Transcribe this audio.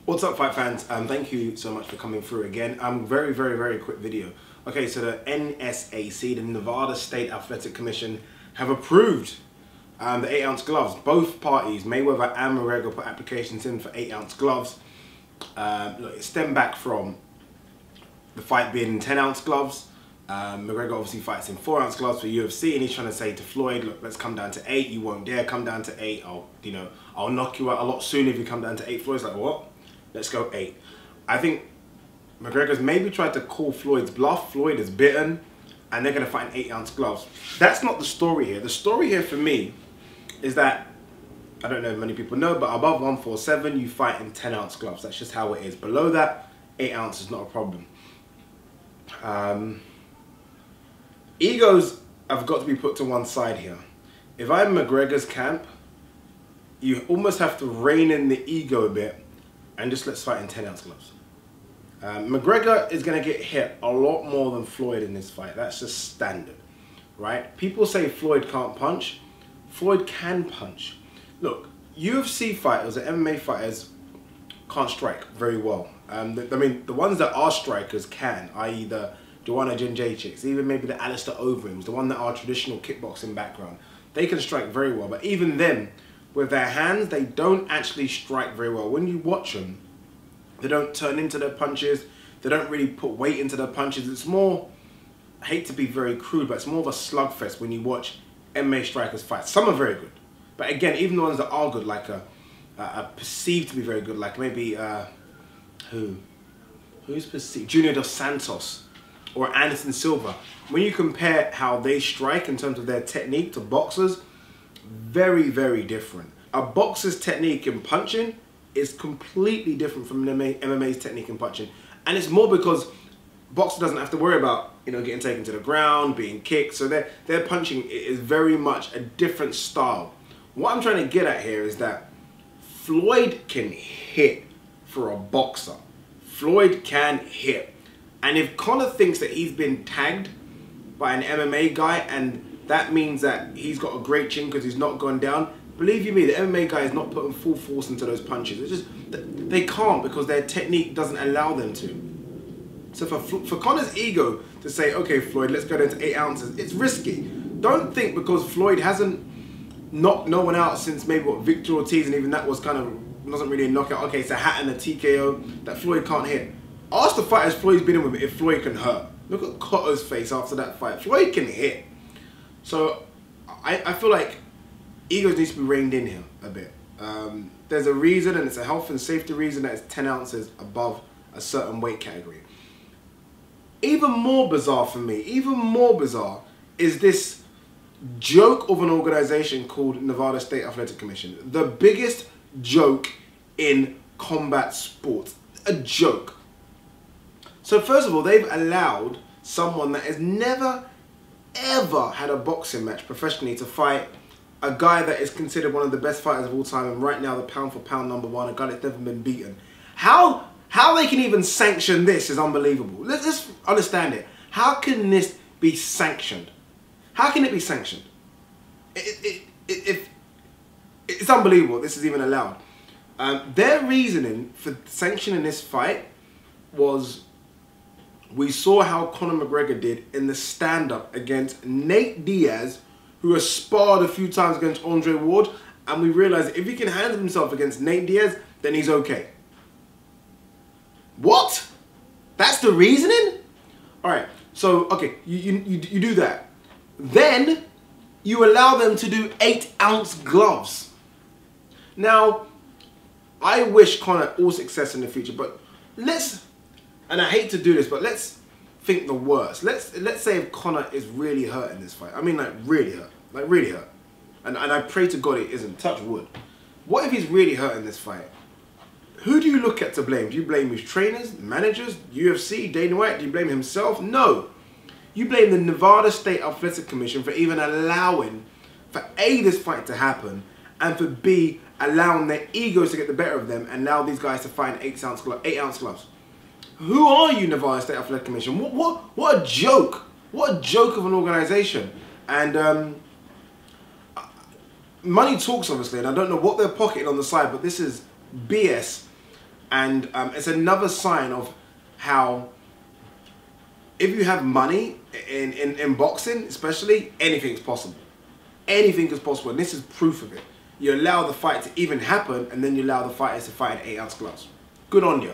What's up, fight fans? Thank you so much for coming through again. Very quick video. Okay, so the NSAC, the Nevada State Athletic Commission, have approved the 8-ounce gloves. Both parties, Mayweather and McGregor, put applications in for 8-ounce gloves. Look, it stemmed back from the fight being in 10-ounce gloves. McGregor obviously fights in 4-ounce gloves for UFC, and he's trying to say to Floyd, look, let's come down to 8. You won't dare come down to 8. I'll knock you out a lot sooner if you come down to 8. Floyd's like, what? Let's go 8. I think McGregor's maybe tried to call Floyd's bluff. Floyd is bitten, and they're going to fight in 8-ounce gloves. That's not the story here. The story here for me is that, I don't know if many people know, but above 147, you fight in 10-ounce gloves. That's just how it is. Below that, 8 ounce is not a problem. Egos have got to be put to one side here. If I'm McGregor's camp, you almost have to rein in the ego a bit and just let's fight in 10-ounce gloves. McGregor is going to get hit a lot more than Floyd in this fight. That's just standard, right? People say Floyd can't punch. Floyd can punch. Look, UFC fighters, or MMA fighters, can't strike very well. I mean, the ones that are strikers can, i.e. the Joanna Jędrzejczyks, even maybe the Alistair Overeems, the one that are traditional kickboxing background. They can strike very well, but even them, with their hands, they don't actually strike very well. When you watch them, they don't turn into their punches. They don't really put weight into their punches. It's more, I hate to be very crude, but it's more of a slugfest when you watch MMA strikers fight. Some are very good. But again, even the ones that are good, like are perceived to be very good, like maybe, who's perceived? Junior Dos Santos or Anderson Silva. When you compare how they strike in terms of their technique to boxers, very different. A boxer's technique in punching is completely different from MMA's technique in punching, and it's more because boxer doesn't have to worry about getting taken to the ground, being kicked. So their punching is very much a different style. What I'm trying to get at here is that Floyd can hit for a boxer. Floyd can hit, and if Conor thinks that he's been tagged by an MMA guy and that means that he's got a great chin because he's not gone down, believe you me, the MMA guy is not putting full force into those punches. It's just, they can't because their technique doesn't allow them to. So for Conor's ego to say, okay, Floyd, let's go down to 8 ounces, it's risky. Don't think because Floyd hasn't knocked no one out since maybe what, Victor Ortiz, and even that was kind of, wasn't really a knockout. Okay, it's a hat and a TKO, that Floyd can't hit. Ask the fighters Floyd's been in with if Floyd can hurt. Look at Cotto's face after that fight. Floyd can hit. So I feel like egos needs to be reined in here a bit. There's a reason, and it's a health and safety reason, that it's 10 ounces above a certain weight category. Even more bizarre for me, even more bizarre, is this joke of an organization called Nevada State Athletic Commission. The biggest joke in combat sports. A joke. So first of all, they've allowed someone that has never ever had a boxing match professionally to fight a guy that is considered one of the best fighters of all time, and right now the pound for pound #1, a guy that's never been beaten. How they can even sanction this is unbelievable. Let's understand it. How can this be sanctioned? How can it be sanctioned? It's unbelievable this is even allowed. Their reasoning for sanctioning this fight was, we saw how Conor McGregor did in the stand-up against Nate Diaz, who has sparred a few times against Andre Ward, and we realized if he can handle himself against Nate Diaz, then he's okay. What? That's the reasoning? Alright, so, okay, you do that. Then, you allow them to do 8-ounce gloves. Now, I wish Conor all success in the future, but let's, and I hate to do this, but let's think the worst. Let's say if Conor is really hurt in this fight. I mean, like really hurt. And I pray to God it isn't, touch wood. What if he's really hurt in this fight? Who do you look at to blame? Do you blame his trainers, managers, UFC, Dana White? Do you blame himself? No. You blame the Nevada State Athletic Commission for even allowing, for A, this fight to happen, and for B, allowing their egos to get the better of them and allow these guys to fight in 8-ounce gloves. Who are you, Nevada State Athletic Commission? What a joke. What a joke of an organization. And money talks, obviously, and I don't know what they're pocketing on the side, but this is BS. And it's another sign of how, if you have money in boxing especially, anything's possible. Anything is possible, and this is proof of it. You allow the fight to even happen, and then you allow the fighters to fight in 8-ounce gloves. Good on you.